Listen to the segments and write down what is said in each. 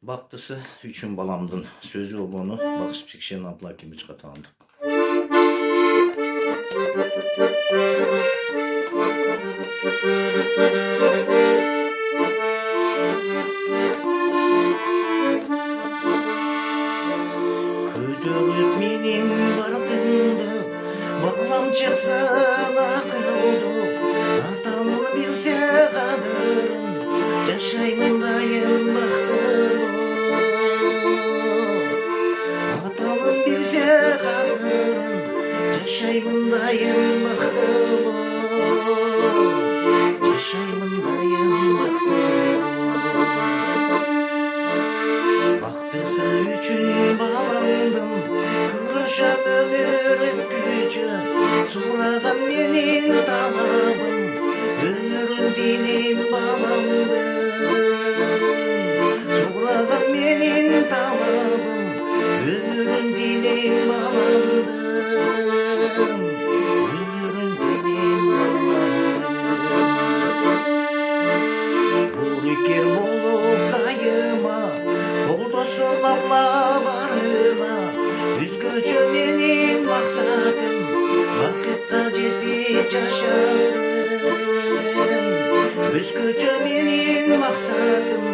Бактысы үчүн баламдын сөзү болууну Багыш Пекшен Абдулла Акимовичке таандык. Көтөрүп менин бардымды, балам чыксын акылды, атамын билсе кадырын, жашаймын дайым бактылуу. Атамын билсе кадырын, жашаймын дайым бактылуу. Жашаймын дайым бактылуу. Бактысы үчүн баламдын күрөшөм өмүр өткүчү, сураган менин талабым өмүрүн тилейм баламдын. Сураган менин талабым өмүрүн тилейм баламдын. Өмүрүн тилейм баламдын. Бурикер болуп дайыма колдосун Алла барына, өзгөчө менин максатым бакытка жетип жашасын. Өзгөчө менин максатым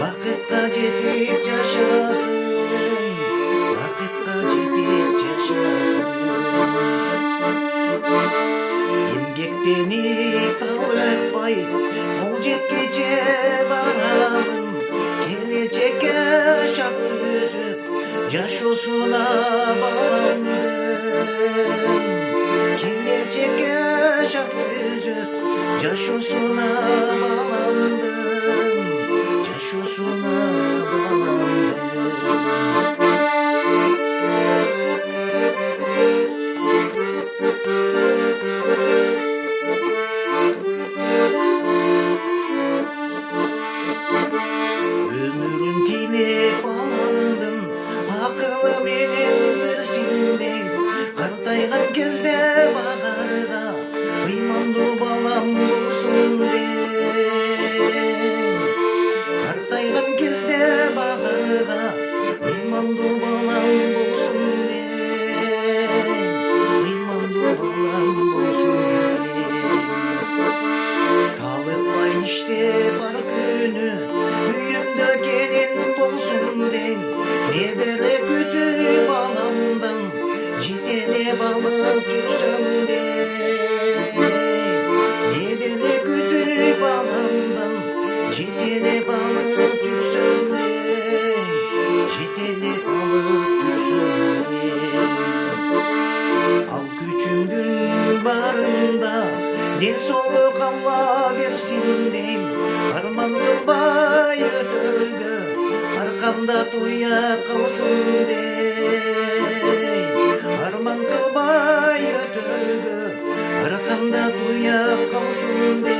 бакытка жетип жашасын. Бакытка жетип жашасын. Эмгектенип талыкпай кол жеткиче барамын, келечекке шат түзүп жашоосуна баламдын. Келечекке шат түзүп жашоосуна баламдын. Жашоосуна баламдын. Өмүрүн тилеп баламдын, акылы менен берсиндей, картайган кезде багарда ыймандуу балам болсун дейм. Картайган кезде багарда ыймандуу балам болсун дейм. Ыймандуу балам болсун дейм. Талыкпай иштеп ар күнү үйүмдө келин болсун дейм. Небере күтүп баламдан жетелеп алып жүрсөм дейм. Небере күтүп баламдан жетелеп алып жүрсөм дейм. Жетелеп алып жүрсөм дейм. Ал күчүмдүн барында ден соолук Алла берсин дейм. Арман кылбай өтөргө аркамда туя калсын дейм. Арман кылбай өтөргө аркамда туя калсын дейм.